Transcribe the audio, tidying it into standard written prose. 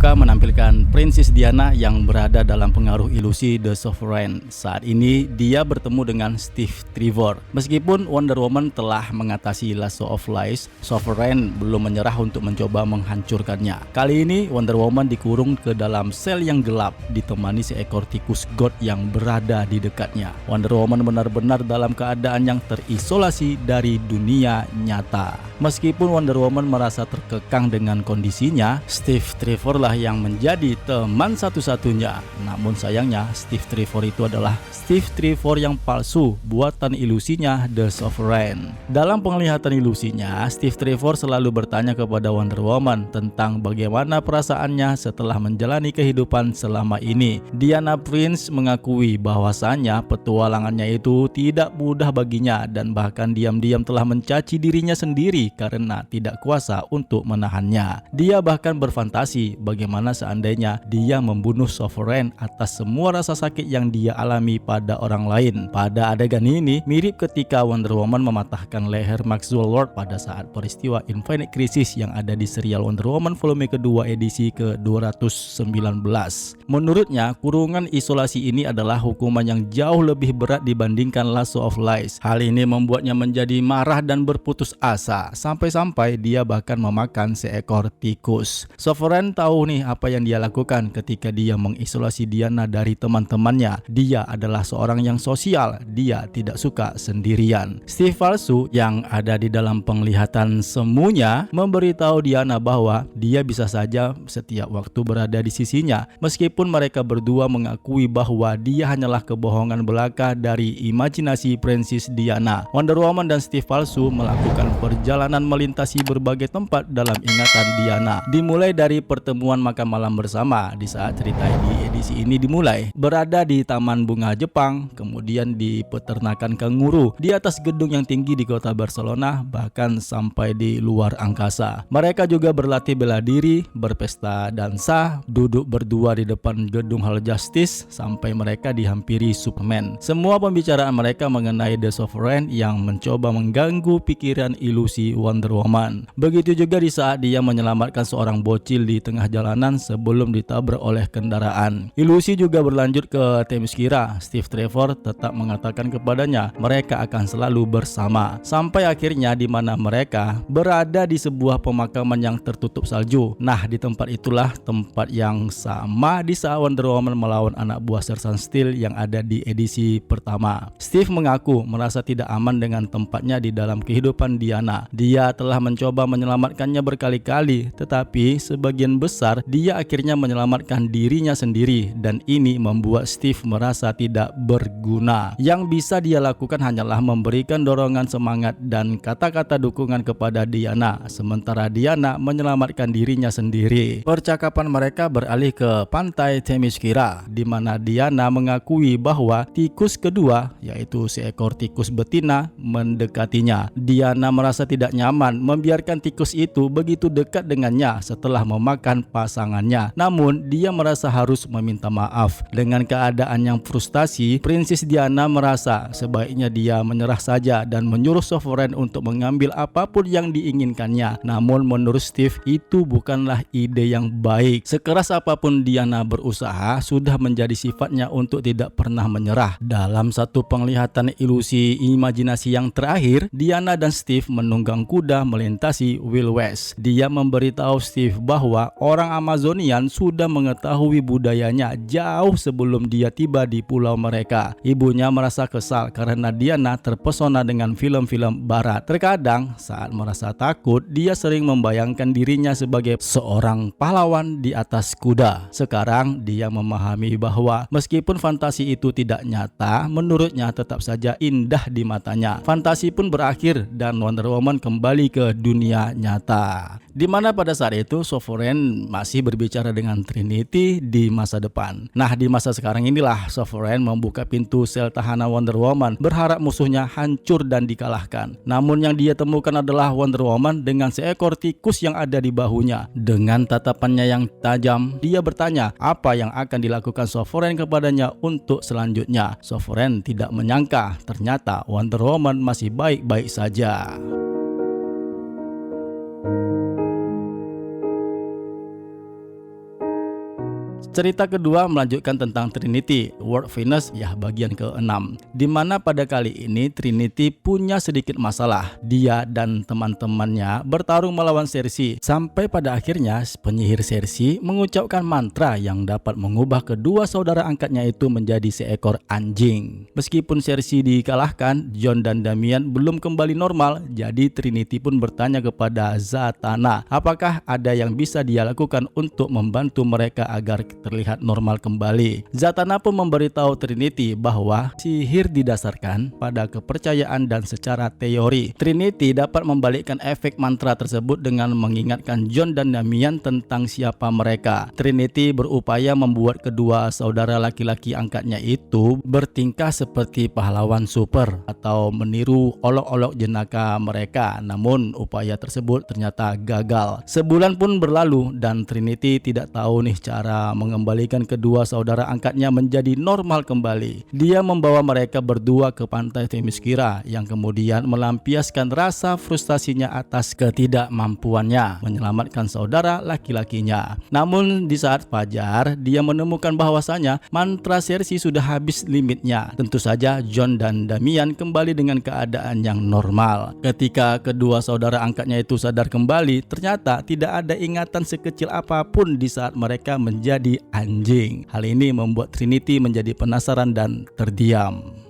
terbuka menampilkan Princess Diana yang berada dalam pengaruh ilusi The Sovereign. Saat ini dia bertemu dengan Steve Trevor. Meskipun Wonder Woman telah mengatasi Lasso of Lies, Sovereign belum menyerah untuk mencoba menghancurkannya. Kali ini Wonder Woman dikurung ke dalam sel yang gelap, ditemani seekor tikus god yang berada di dekatnya. Wonder Woman benar-benar dalam keadaan yang terisolasi dari dunia nyata. Meskipun Wonder Woman merasa terkekang dengan kondisinya, Steve Trevor lah yang menjadi teman satu-satunya. Namun sayangnya Steve Trevor itu adalah Steve Trevor yang palsu, buatan ilusinya The Sovereign. Dalam penglihatan ilusinya, Steve Trevor selalu bertanya kepada Wonder Woman tentang bagaimana perasaannya setelah menjalani kehidupan selama ini. Diana Prince mengakui bahwasannya petualangannya itu tidak mudah baginya dan bahkan diam-diam telah mencaci dirinya sendiri karena tidak kuasa untuk menahannya. Dia bahkan berfantasi bagaimana seandainya dia membunuh Sovereign atas semua rasa sakit yang dia alami pada orang lain. Pada adegan ini mirip ketika Wonder Woman mematahkan leher Maxwell Lord pada saat peristiwa Infinite Crisis yang ada di serial Wonder Woman volume kedua edisi ke-219. Menurutnya, kurungan isolasi ini adalah hukuman yang jauh lebih berat dibandingkan Lasso of Lies. Hal ini membuatnya menjadi marah dan berputus asa, sampai-sampai dia bahkan memakan seekor tikus. Sovereign tahu nih apa yang dia lakukan ketika dia mengisolasi Diana dari teman-temannya. Dia adalah seorang yang sosial, dia tidak suka sendirian. Steve palsu yang ada di dalam penglihatan semuanya memberitahu Diana bahwa dia bisa saja setiap waktu berada di sisinya, meskipun mereka berdua mengakui bahwa dia hanyalah kebohongan belaka dari imajinasi Princess Diana. Wonder Woman dan Steve palsu melakukan perjalanan melintasi berbagai tempat dalam ingatan Diana. Dimulai dari pertemuan makan malam bersama di saat cerita di edisi ini dimulai. Berada di Taman Bunga Jepang, kemudian di peternakan kanguru, di atas gedung yang tinggi di kota Barcelona, bahkan sampai di luar angkasa. Mereka juga berlatih bela diri, berpesta dansa, duduk berdua di depan gedung Hall Justice, sampai mereka dihampiri Superman. Semua pembicaraan mereka mengenai The Sovereign yang mencoba mengganggu pikiran ilusi Wonder Woman. Begitu juga di saat dia menyelamatkan seorang bocil di tengah jalanan sebelum ditabrak oleh kendaraan. Ilusi juga berlanjut ke Themyscira. Steve Trevor tetap mengatakan kepadanya mereka akan selalu bersama, sampai akhirnya di mana mereka berada di sebuah pemakaman yang tertutup salju. Nah, di tempat itulah tempat yang sama di saat Wonder Woman melawan anak buah Sersan Steel yang ada di edisi pertama. Steve mengaku merasa tidak aman dengan tempatnya di dalam kehidupan Diana. Dia telah mencoba menyelamatkannya berkali-kali, tetapi sebagian besar dia akhirnya menyelamatkan dirinya sendiri, dan ini membuat Steve merasa tidak berguna. Yang bisa dia lakukan hanyalah memberikan dorongan semangat dan kata-kata dukungan kepada Diana, sementara Diana menyelamatkan dirinya sendiri. Percakapan mereka beralih ke pantai Themyscira, di mana Diana mengakui bahwa tikus kedua, yaitu seekor tikus betina, mendekatinya. Diana merasa tidak nyaman membiarkan tikus itu begitu dekat dengannya setelah memakan pasangannya. Namun dia merasa harus meminta maaf. Dengan keadaan yang frustasi, Princess Diana merasa sebaiknya dia menyerah saja dan menyuruh Sovereign untuk mengambil apapun yang diinginkannya. Namun menurut Steve itu bukanlah ide yang baik. Sekeras apapun Diana berusaha, sudah menjadi sifatnya untuk tidak pernah menyerah. Dalam satu penglihatan ilusi imajinasi yang terakhir, Diana dan Steve menunggang kuda melintasi Wild West. Dia memberitahu Steve bahwa orang Amazonian sudah mengetahui budayanya jauh sebelum dia tiba di pulau mereka. Ibunya merasa kesal karena Diana terpesona dengan film-film barat. Terkadang saat merasa takut, dia sering membayangkan dirinya sebagai seorang pahlawan di atas kuda. Sekarang dia memahami bahwa meskipun fantasi itu tidak nyata, menurutnya tetap saja indah di matanya. Fantasi pun berakhir dan Wonder Woman kembali ke dunia nyata, di mana pada saat itu Sovereign masih berbicara dengan Trinity di masa depan. Nah, di masa sekarang inilah Sovereign membuka pintu sel tahanan Wonder Woman, berharap musuhnya hancur dan dikalahkan. Namun yang dia temukan adalah Wonder Woman dengan seekor tikus yang ada di bahunya. Dengan tatapannya yang tajam, dia bertanya apa yang akan dilakukan Sovereign kepadanya untuk selanjutnya. Sovereign tidak menyangka ternyata Wonder Woman masih baik-baik saja. Cerita kedua melanjutkan tentang Trinity, World Venus ya bagian ke-6, di mana pada kali ini Trinity punya sedikit masalah. Dia dan teman-temannya bertarung melawan Cersei, sampai pada akhirnya penyihir Cersei mengucapkan mantra yang dapat mengubah kedua saudara angkatnya itu menjadi seekor anjing. Meskipun Cersei dikalahkan, Jon dan Damian belum kembali normal, jadi Trinity pun bertanya kepada Zatanna apakah ada yang bisa dia lakukan untuk membantu mereka agar terlihat normal kembali. Zatanna pun memberitahu Trinity bahwa sihir didasarkan pada kepercayaan dan secara teori. Trinity dapat membalikkan efek mantra tersebut dengan mengingatkan Jon dan Damian tentang siapa mereka. Trinity berupaya membuat kedua saudara laki-laki angkatnya itu bertingkah seperti pahlawan super atau meniru olok-olok jenaka mereka. Namun upaya tersebut ternyata gagal. Sebulan pun berlalu dan Trinity tidak tahu nih cara mengembalikan kedua saudara angkatnya menjadi normal kembali. Dia membawa mereka berdua ke pantai Themyscira yang kemudian melampiaskan rasa frustasinya atas ketidakmampuannya menyelamatkan saudara laki-lakinya. Namun di saat fajar, dia menemukan bahwasanya mantra Cersei sudah habis limitnya. Tentu saja Jon dan Damian kembali dengan keadaan yang normal. Ketika kedua saudara angkatnya itu sadar kembali, ternyata tidak ada ingatan sekecil apapun di saat mereka menjadi anjing. Hal ini membuat Trinity menjadi penasaran dan terdiam.